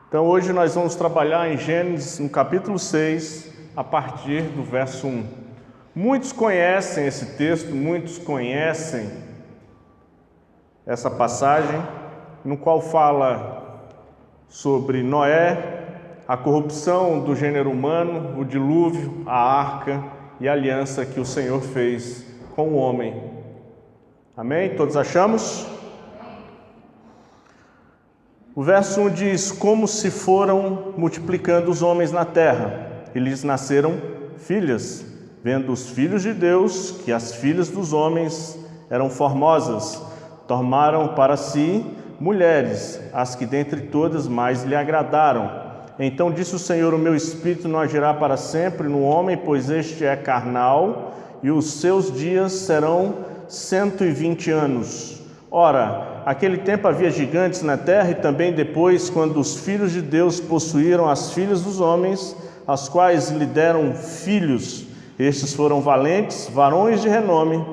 Então hoje nós vamos trabalhar em Gênesis, no capítulo 6, a partir do verso 1. Muitos conhecem esse texto, muitos conhecem essa passagem, no qual fala sobre Noé, a corrupção do gênero humano, o dilúvio, a arca e a aliança que o Senhor fez com o homem. Amém? Todos achamos? O verso 1 diz: como se foram multiplicando os homens na terra, e lhes nasceram filhas, vendo os filhos de Deus que as filhas dos homens eram formosas, tomaram para si mulheres, as que dentre todas mais lhe agradaram. Então disse o Senhor: o meu espírito não agirá para sempre no homem, pois este é carnal, e os seus dias serão 120 anos. Ora, aquele tempo havia gigantes na terra, e também depois, quando os filhos de Deus possuíram as filhas dos homens, as quais lhe deram filhos. Estes foram valentes, varões de renome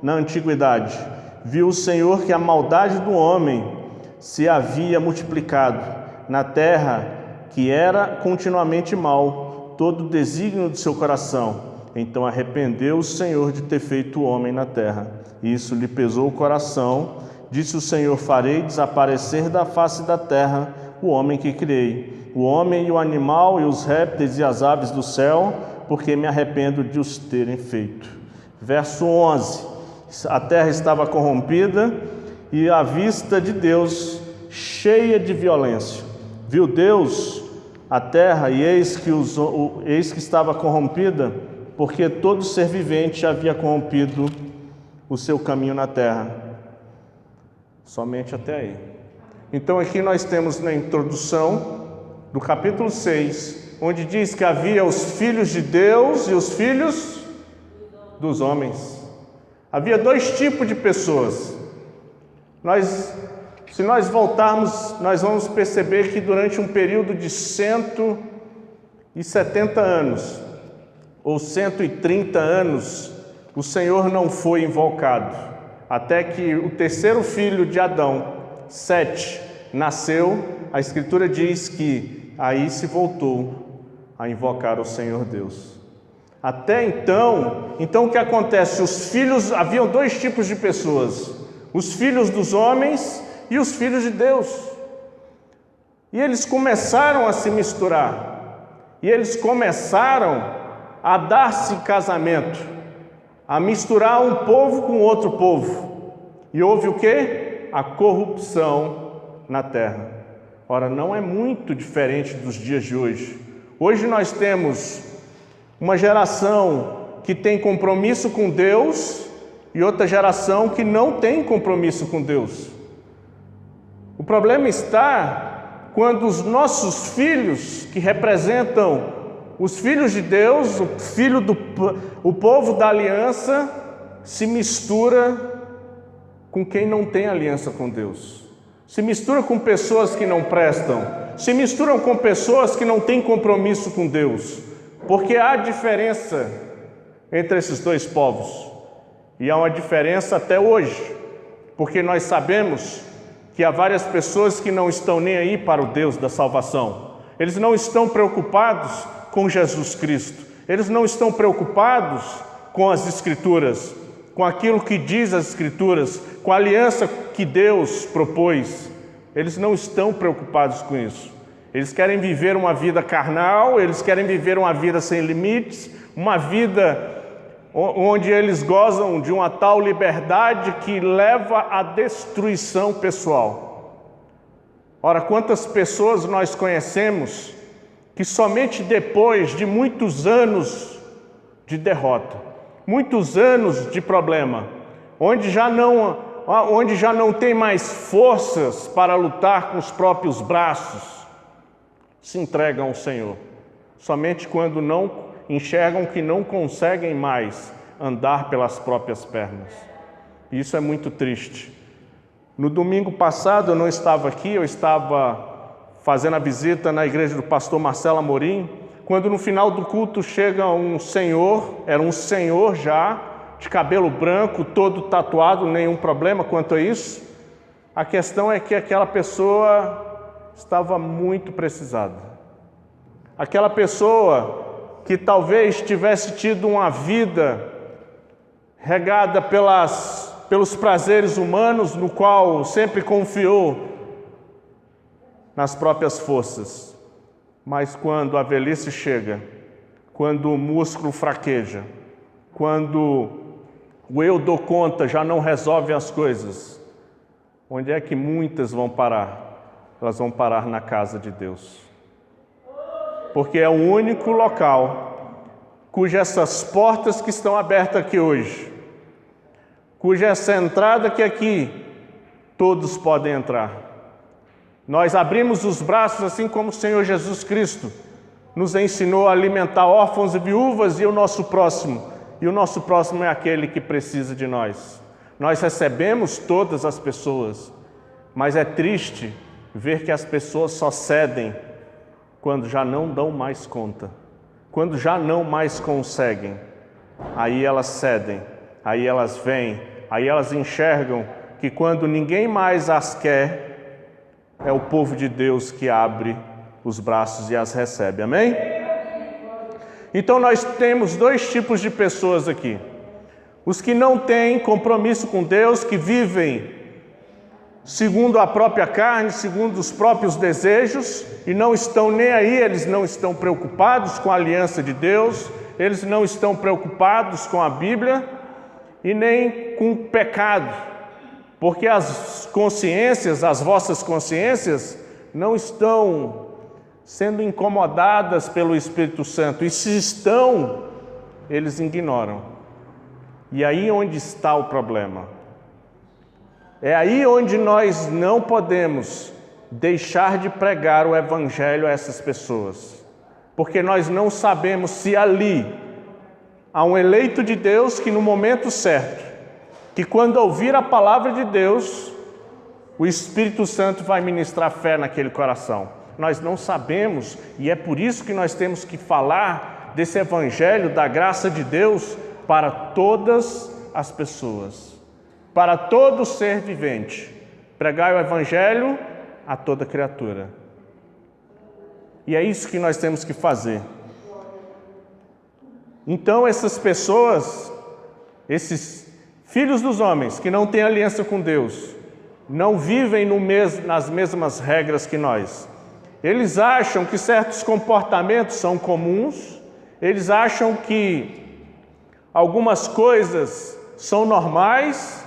na antiguidade. Viu o Senhor que a maldade do homem se havia multiplicado na terra, que era continuamente mal, todo o desígnio do seu coração. Então arrependeu o Senhor de ter feito o homem na terra. Isso lhe pesou o coração. Disse o Senhor: farei desaparecer da face da terra o homem que criei, o homem e o animal e os répteis e as aves do céu, porque me arrependo de os terem feito. Verso 11. A terra estava corrompida e à vista de Deus cheia de violência. Viu Deus a terra, e eis que estava corrompida, porque todo ser vivente havia corrompido o seu caminho na terra. Somente até aí. Então aqui nós temos na introdução do capítulo 6, onde diz que havia os filhos de Deus e os filhos dos homens. Havia dois tipos de pessoas. Se nós voltarmos, nós vamos perceber que durante um período de 170 anos, ou 130 anos, o Senhor não foi invocado. Até que o terceiro filho de Adão, Sete, nasceu, a Escritura diz que aí se voltou a invocar o Senhor Deus. Até então o que acontece? Haviam dois tipos de pessoas: os filhos dos homens e os filhos de Deus. E eles começaram a se misturar, e eles começaram a dar-se casamento, a misturar um povo com outro povo. E houve o quê? A corrupção na terra. Ora, não é muito diferente dos dias de hoje. Hoje nós temos uma geração que tem compromisso com Deus e outra geração que não tem compromisso com Deus. O problema está quando os nossos filhos, que representam os filhos de Deus, o povo da aliança, se mistura com quem não tem aliança com Deus. Se mistura com pessoas que não prestam. Se misturam com pessoas que não têm compromisso com Deus. Porque há diferença entre esses dois povos. E há uma diferença até hoje. Porque nós sabemos que há várias pessoas que não estão nem aí para o Deus da salvação. Eles não estão preocupados com Jesus Cristo. Eles não estão preocupados com as Escrituras, com aquilo que diz as Escrituras, com a aliança que Deus propôs. Eles não estão preocupados com isso. Eles querem viver uma vida carnal, eles querem viver uma vida sem limites, uma vida onde eles gozam de uma tal liberdade que leva à destruição pessoal. Ora, quantas pessoas nós conhecemos que somente depois de muitos anos de derrota, muitos anos de problema, onde já não tem mais forças para lutar com os próprios braços, se entregam ao Senhor, somente quando não enxergam que não conseguem mais andar pelas próprias pernas. Isso é muito triste. No domingo passado eu não estava aqui, eu estava fazendo a visita na igreja do pastor Marcelo Amorim, quando no final do culto chega um senhor, era um senhor já, de cabelo branco, todo tatuado, nenhum problema quanto a isso. A questão é que aquela pessoa estava muito precisada. Aquela pessoa que talvez tivesse tido uma vida regada pelos prazeres humanos, no qual sempre confiou nas próprias forças. Mas quando a velhice chega, quando o músculo fraqueja, quando o eu dou conta já não resolve as coisas, onde é que muitas vão parar? Elas vão parar na casa de Deus. Porque é o único local cujas portas que estão abertas aqui hoje, cuja essa entrada que aqui todos podem entrar. Nós abrimos os braços assim como o Senhor Jesus Cristo nos ensinou a alimentar órfãos e viúvas e o nosso próximo. E o nosso próximo é aquele que precisa de nós. Nós recebemos todas as pessoas, mas é triste ver que as pessoas só cedem quando já não dão mais conta, quando já não mais conseguem. Aí elas cedem, aí elas vêm, aí elas enxergam que quando ninguém mais as quer, é o povo de Deus que abre os braços e as recebe. Amém? Então nós temos dois tipos de pessoas aqui. Os que não têm compromisso com Deus, que vivem segundo a própria carne, segundo os próprios desejos, e não estão nem aí, eles não estão preocupados com a aliança de Deus, eles não estão preocupados com a Bíblia e nem com o pecado. Porque as consciências, as vossas consciências, não estão sendo incomodadas pelo Espírito Santo. E se estão, eles ignoram. E aí onde está o problema. É aí onde nós não podemos deixar de pregar o Evangelho a essas pessoas. Porque nós não sabemos se ali há um eleito de Deus que no momento certo, que quando ouvir a palavra de Deus, o Espírito Santo vai ministrar fé naquele coração. Nós não sabemos, e é por isso que nós temos que falar desse Evangelho da graça de Deus para todas as pessoas, para todo ser vivente. Pregar o Evangelho a toda criatura. E é isso que nós temos que fazer. Então essas pessoas, esses filhos dos homens que não têm aliança com Deus, não vivem nas mesmas regras que nós. Eles acham que certos comportamentos são comuns, eles acham que algumas coisas são normais,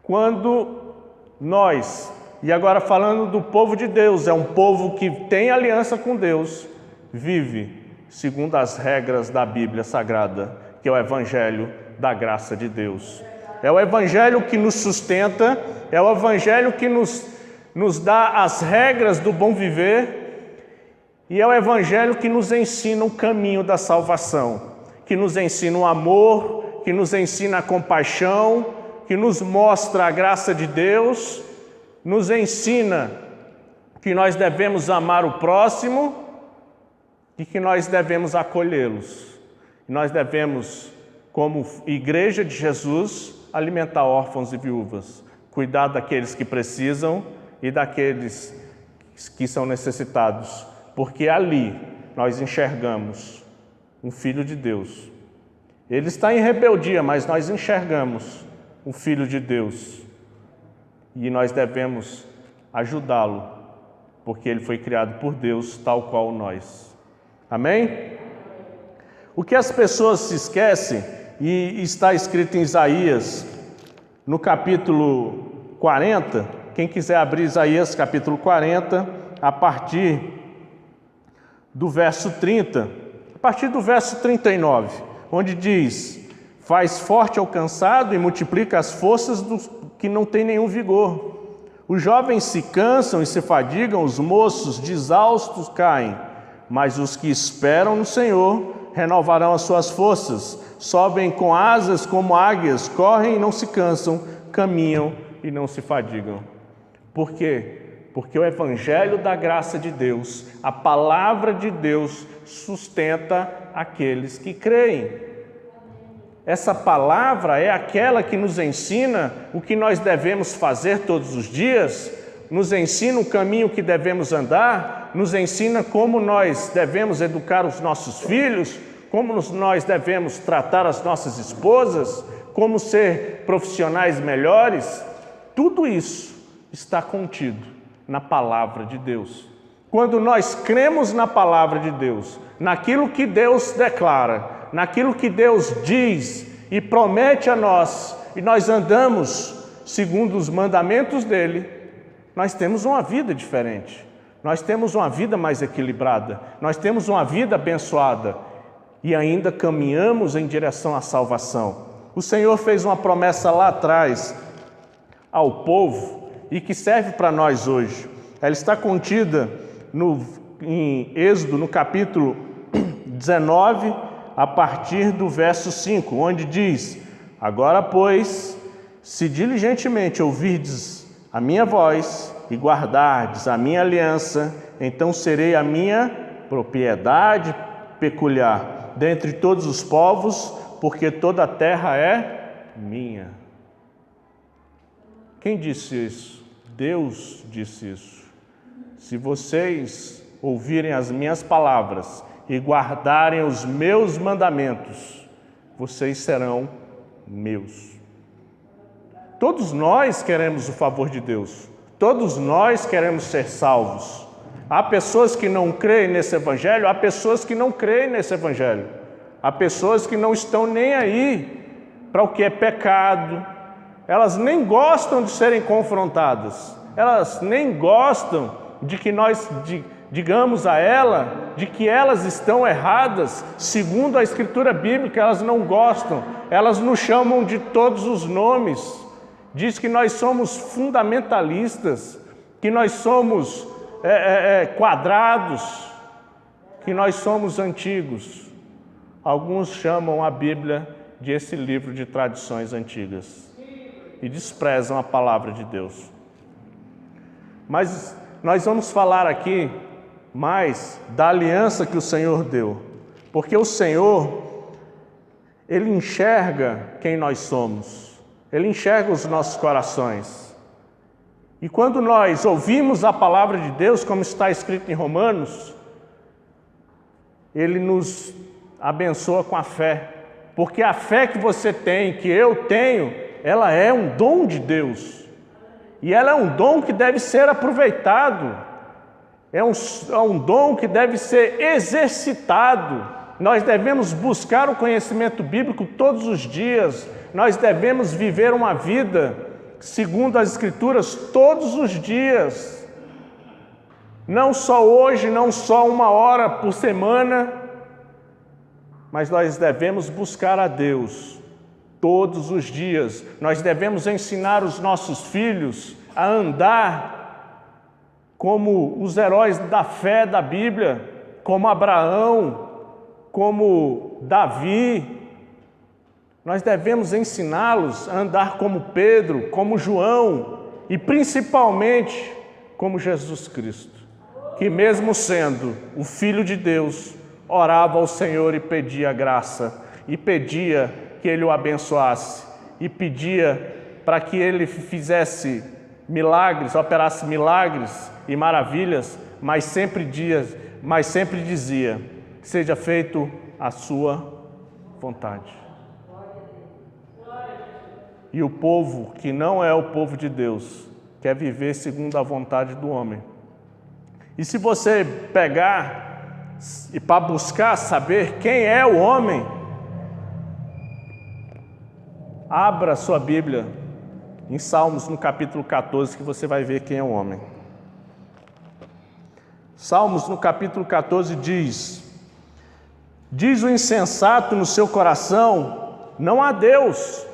quando nós, e agora falando do povo de Deus, é um povo que tem aliança com Deus, vive segundo as regras da Bíblia Sagrada, que é o Evangelho da graça de Deus. É o Evangelho que nos sustenta, é o Evangelho que nos dá as regras do bom viver, e é o Evangelho que nos ensina o caminho da salvação, que nos ensina o amor, que nos ensina a compaixão, que nos mostra a graça de Deus, nos ensina que nós devemos amar o próximo e que nós devemos acolhê-los. Nós devemos, como Igreja de Jesus, alimentar órfãos e viúvas, cuidar daqueles que precisam e daqueles que são necessitados, porque ali nós enxergamos um Filho de Deus. Ele está em rebeldia, mas nós enxergamos um Filho de Deus e nós devemos ajudá-lo, porque ele foi criado por Deus, tal qual nós. Amém? O que as pessoas se esquecem, e está escrito em Isaías, no capítulo 40, quem quiser abrir Isaías capítulo 40, a partir do verso 30, a partir do verso 39, onde diz: faz forte ao cansado e multiplica as forças dos que não têm nenhum vigor. Os jovens se cansam e se fadigam, os moços de exaustos caem, mas os que esperam no Senhor renovarão as suas forças, sobem com asas como águias, correm e não se cansam, caminham e não se fadigam. Por quê? Porque o Evangelho da graça de Deus, a palavra de Deus, sustenta aqueles que creem. Essa palavra é aquela que nos ensina o que nós devemos fazer todos os dias nos ensina o caminho que devemos andar, nos ensina como nós devemos educar os nossos filhos, como nós devemos tratar as nossas esposas, como ser profissionais melhores. Tudo isso está contido na palavra de Deus. Quando nós cremos na palavra de Deus, naquilo que Deus declara, naquilo que Deus diz e promete a nós, e nós andamos segundo os mandamentos dele, nós temos uma vida diferente, nós temos uma vida mais equilibrada, nós temos uma vida abençoada e ainda caminhamos em direção à salvação. O Senhor fez uma promessa lá atrás ao povo e que serve para nós hoje. Ela está contida em Êxodo, no capítulo 19, a partir do verso 5, onde diz: agora, pois, se diligentemente ouvirdes a minha voz e guardardes a minha aliança, então serei a minha propriedade peculiar dentre todos os povos, porque toda a terra é minha. Quem disse isso? Deus disse isso. Se vocês ouvirem as minhas palavras e guardarem os meus mandamentos, vocês serão meus. Todos nós queremos o favor de Deus. Todos nós queremos ser salvos. Há pessoas que não creem nesse evangelho, há pessoas que não creem nesse evangelho. Há pessoas que não estão nem aí para o que é pecado. Elas nem gostam de serem confrontadas. Elas nem gostam de que nós digamos a ela de que elas estão erradas. Segundo a Escritura Bíblica, elas não gostam. Elas nos chamam de todos os nomes. Diz que nós somos fundamentalistas, que nós somos quadrados, que nós somos antigos. Alguns chamam a Bíblia de esse livro de tradições antigas e desprezam a palavra de Deus. Mas nós vamos falar aqui mais da aliança que o Senhor deu, porque o Senhor, Ele enxerga quem nós somos, Ele enxerga os nossos corações. E quando nós ouvimos a palavra de Deus, como está escrito em Romanos, Ele nos abençoa com a fé, porque a fé que você tem, que eu tenho, ela é um dom de Deus, e ela é um dom que deve ser aproveitado, é um dom que deve ser exercitado. Nós devemos buscar o conhecimento bíblico todos os dias, nós devemos viver uma vida segundo as Escrituras todos os dias, não só hoje, não só 1 hora por semana, mas nós devemos buscar a Deus todos os dias. Nós devemos ensinar os nossos filhos a andar como os heróis da fé da Bíblia, como Abraão, como Davi. Nós devemos ensiná-los a andar como Pedro, como João e principalmente como Jesus Cristo, que mesmo sendo o Filho de Deus, orava ao Senhor e pedia graça, e pedia que Ele o abençoasse, e pedia para que Ele fizesse milagres, operasse milagres e maravilhas, mas sempre dizia: seja feito a sua vontade. E o povo que não é o povo de Deus quer viver segundo a vontade do homem. E se você pegar e para buscar saber quem é o homem, abra sua Bíblia em Salmos, no capítulo 14, que você vai ver quem é o homem. Salmos, no capítulo 14, diz o insensato no seu coração: não há Deus.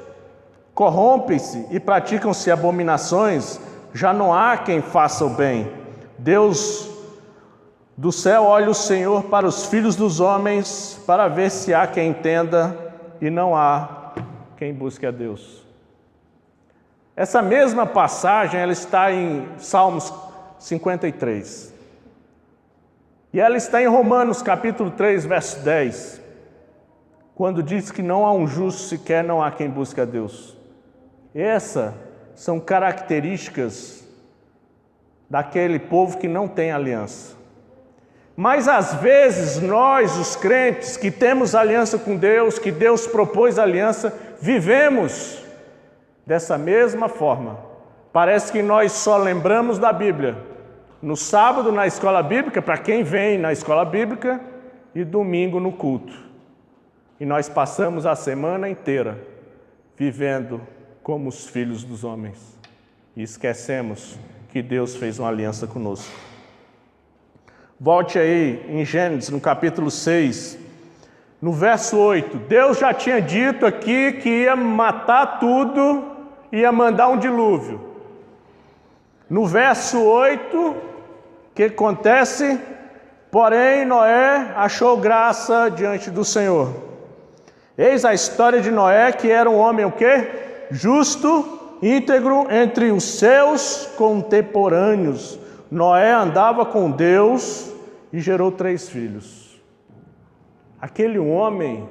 Corrompem-se e praticam-se abominações, já não há quem faça o bem. Deus do céu olha o Senhor para os filhos dos homens, para ver se há quem entenda, e não há quem busque a Deus. Essa mesma passagem, ela está em Salmos 53. E ela está em Romanos capítulo 3, verso 10, quando diz que não há um justo sequer, não há quem busque a Deus. Essas são características daquele povo que não tem aliança. Mas às vezes nós, os crentes, que temos aliança com Deus, que Deus propôs aliança, vivemos dessa mesma forma. Parece que nós só lembramos da Bíblia no sábado na escola bíblica, para quem vem na escola bíblica, e domingo no culto. E nós passamos a semana inteira vivendo como os filhos dos homens. E esquecemos que Deus fez uma aliança conosco. Volte aí em Gênesis, no capítulo 6, no verso 8. Deus já tinha dito aqui que ia matar tudo, ia mandar um dilúvio. No verso 8, o que acontece? Porém, Noé achou graça diante do Senhor. Eis a história de Noé, que era um homem o quê? Justo, íntegro entre os seus contemporâneos. Noé andava com Deus e gerou 3 filhos. Aquele homem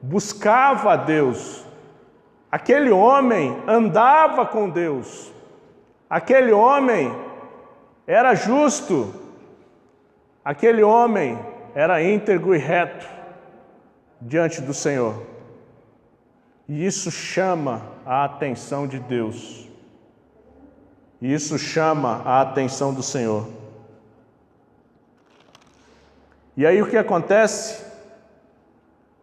buscava a Deus. Aquele homem andava com Deus. Aquele homem era justo. Aquele homem era íntegro e reto diante do Senhor. E isso chama a atenção de Deus. E isso chama a atenção do Senhor. E aí o que acontece?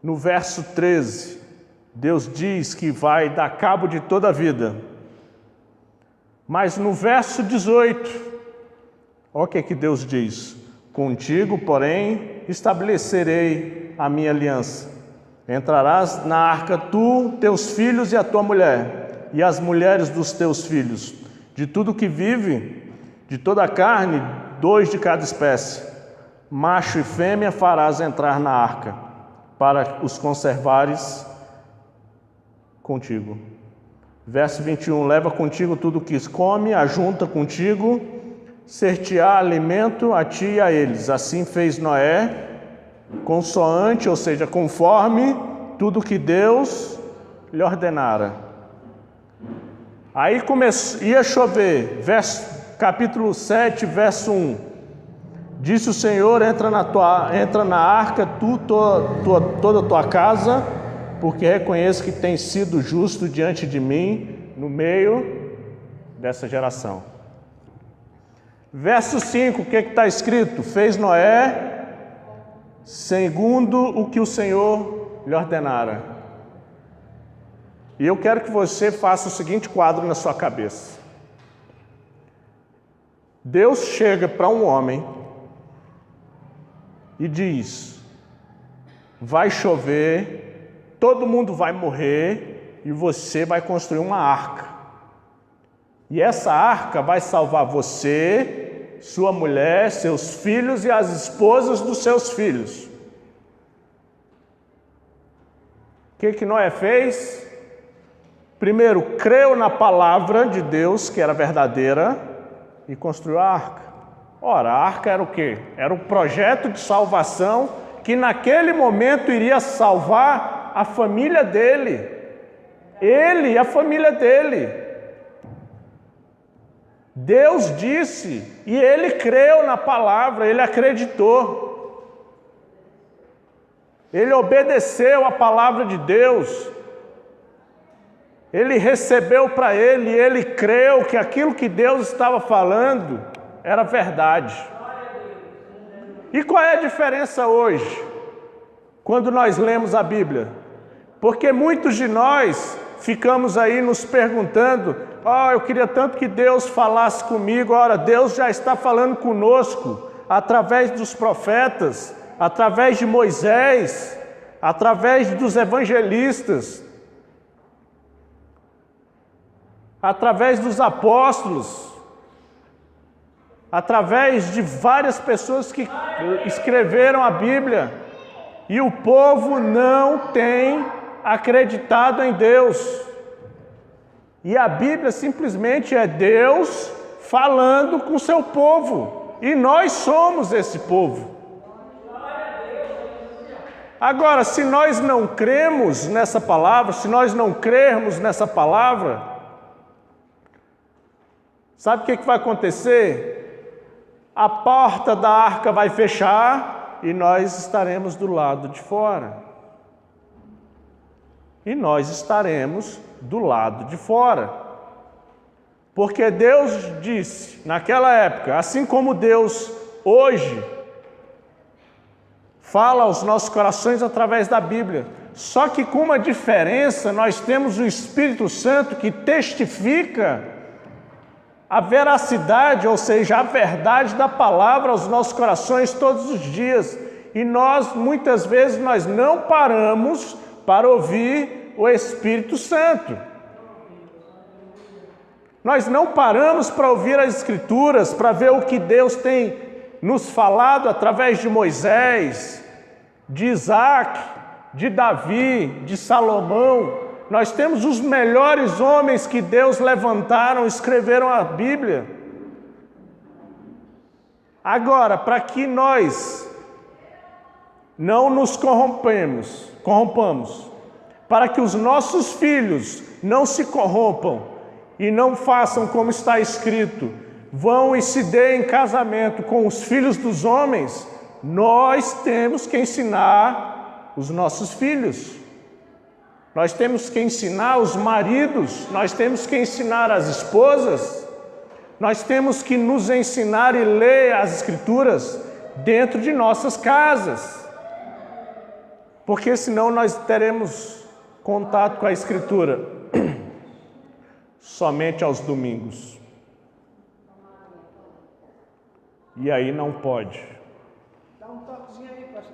No verso 13, Deus diz que vai dar cabo de toda a vida. Mas no verso 18, olha o que Deus diz: contigo, porém, estabelecerei a minha aliança. Entrarás na arca tu, teus filhos e a tua mulher, e as mulheres dos teus filhos. De tudo que vive, de toda a carne, 2 de cada espécie. Macho e fêmea farás entrar na arca, para os conservares contigo. Verso 21, leva contigo tudo que come, ajunta contigo, ser-te-á alimento a ti e a eles. Assim fez Noé, consoante, ou seja, conforme tudo que Deus lhe ordenara. Aí ia chover, capítulo 7, verso 1. Disse o Senhor, entra na arca, toda a tua casa, porque reconheço que tens sido justo diante de mim, no meio dessa geração. Verso 5, o que está escrito? Fez Noé segundo o que o Senhor lhe ordenara. E eu quero que você faça o seguinte quadro na sua cabeça. Deus chega para um homem e diz: vai chover, todo mundo vai morrer e você vai construir uma arca. E essa arca vai salvar você, sua mulher, seus filhos e as esposas dos seus filhos. O que Noé fez? Primeiro, creu na palavra de Deus, que era verdadeira, e construiu a arca. Ora, a arca era o quê? Era um projeto de salvação que naquele momento iria salvar a família dele. Ele e a família dele. Deus disse, e ele creu na palavra, ele acreditou. Ele obedeceu a palavra de Deus. Ele recebeu para ele e ele creu que aquilo que Deus estava falando era verdade. E qual é a diferença hoje, quando nós lemos a Bíblia? Porque muitos de nós ficamos aí nos perguntando: eu queria tanto que Deus falasse comigo. Ora, Deus já está falando conosco através dos profetas, através de Moisés, através dos evangelistas, através dos apóstolos, através de várias pessoas que escreveram a Bíblia, e o povo não tem acreditado em Deus. E a Bíblia simplesmente é Deus falando com o seu povo, e nós somos esse povo. Agora, se nós não cremos nessa palavra, se nós não crermos nessa palavra, sabe o que vai acontecer? a porta da arca vai fechar e nós estaremos do lado de fora. E nós estaremos do lado de fora. Porque Deus disse, naquela época, assim como Deus hoje fala aos nossos corações através da Bíblia, só que com uma diferença, nós temos o Espírito Santo que testifica a veracidade, ou seja, a verdade da palavra aos nossos corações todos os dias. E nós, muitas vezes, nós não paramos para ouvir o Espírito Santo. Nós não paramos para ouvir as Escrituras, para ver o que Deus tem nos falado através de Moisés, de Isaac, de Davi, de Salomão. Nós temos os melhores homens que Deus levantaram, escreveram a Bíblia. Agora, para que nós não nos corrompamos, para que os nossos filhos não se corrompam e não façam como está escrito, vão e se deem em casamento com os filhos dos homens, nós temos que ensinar os nossos filhos. Nós temos que ensinar os maridos, nós temos que ensinar as esposas, nós temos que nos ensinar e ler as Escrituras dentro de nossas casas. Porque senão nós teremos contato com a Escritura somente aos domingos. E aí não pode. Dá um toquezinho aí, pastor.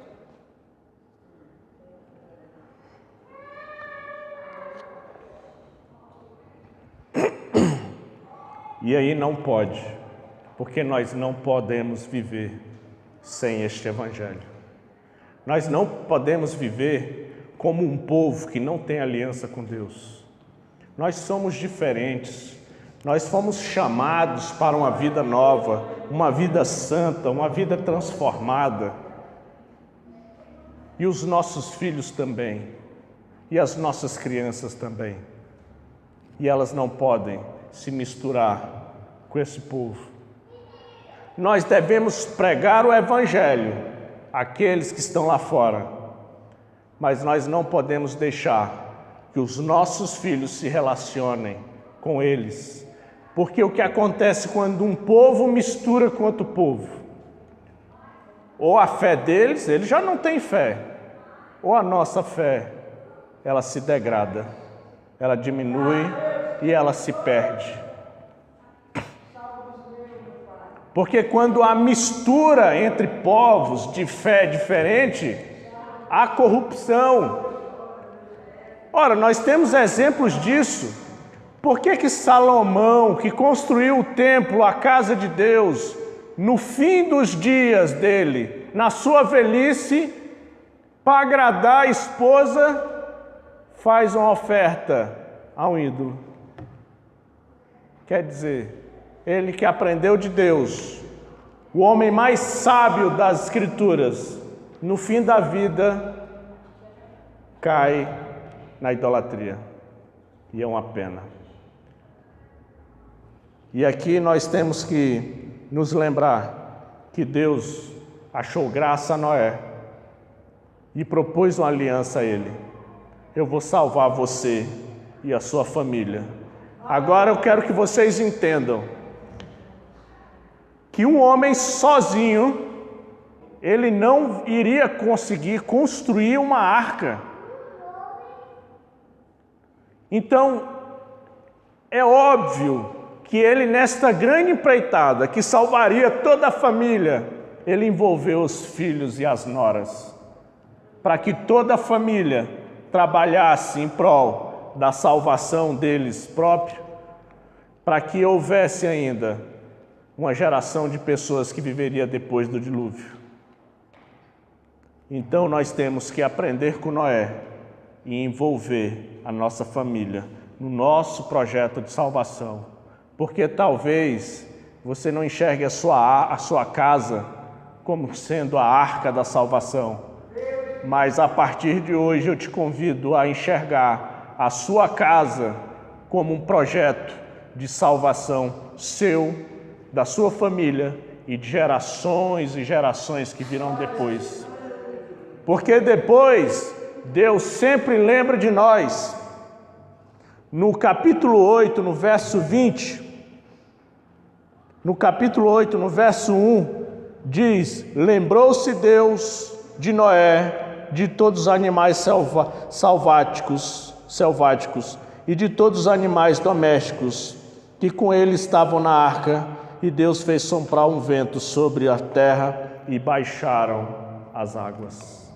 E aí não pode, porque nós não podemos viver sem este Evangelho. Nós não podemos viver como um povo que não tem aliança com Deus. Nós somos diferentes, nós fomos chamados para uma vida nova, uma vida santa, uma vida transformada. E os nossos filhos também, e as nossas crianças também. E elas não podem se misturar com esse povo. Nós devemos pregar o Evangelho àqueles que estão lá fora, mas nós não podemos deixar que os nossos filhos se relacionem com eles, porque o que acontece quando um povo mistura com outro povo, ou a fé deles, eles já não têm fé, ou a nossa fé, ela se degrada, ela diminui e ela se perde. Porque quando há mistura entre povos de fé diferente, há corrupção. Ora, nós temos exemplos disso. Por que Salomão, que construiu o templo, a casa de Deus, no fim dos dias dele, na sua velhice, para agradar a esposa, faz uma oferta a um ídolo? Quer dizer, ele que aprendeu de Deus, o homem mais sábio das Escrituras, no fim da vida, cai na idolatria. E é uma pena. E aqui nós temos que nos lembrar que Deus achou graça a Noé e propôs uma aliança a ele. Eu vou salvar você e a sua família. Agora eu quero que vocês entendam que um homem sozinho, ele não iria conseguir construir uma arca. Então, é óbvio que ele, nesta grande empreitada, que salvaria toda a família, ele envolveu os filhos e as noras, para que toda a família trabalhasse em prol da salvação deles próprios, para que houvesse ainda uma geração de pessoas que viveria depois do dilúvio. Então nós temos que aprender com Noé e envolver a nossa família no nosso projeto de salvação, porque talvez você não enxergue a sua casa como sendo a arca da salvação, mas a partir de hoje eu te convido a enxergar a sua casa como um projeto de salvação seu, da sua família e de gerações e gerações que virão depois. Porque depois, Deus sempre lembra de nós. No capítulo 8, no verso 20, no capítulo 8, no verso 1, diz: lembrou-se Deus de Noé, de todos os animais selváticos e de todos os animais domésticos que com ele estavam na arca, e Deus fez soprar um vento sobre a terra e baixaram as águas.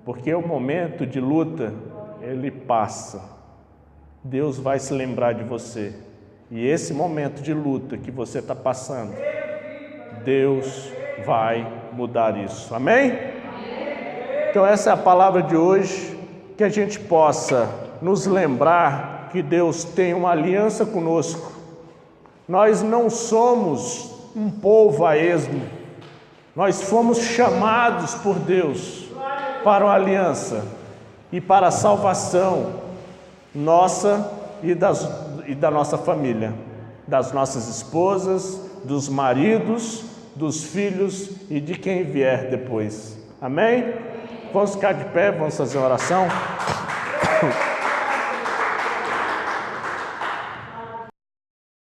Porque o momento de luta, ele passa. Deus vai se lembrar de você. E esse momento de luta que você está passando, Deus vai mudar isso. Amém? Então essa é a palavra de hoje, que a gente possa nos lembrar que Deus tem uma aliança conosco. Nós não somos um povo a esmo, nós fomos chamados por Deus para uma aliança e para a salvação nossa e da nossa família, das nossas esposas, dos maridos, dos filhos e de quem vier depois. Amém? Vamos ficar de pé, vamos fazer uma oração.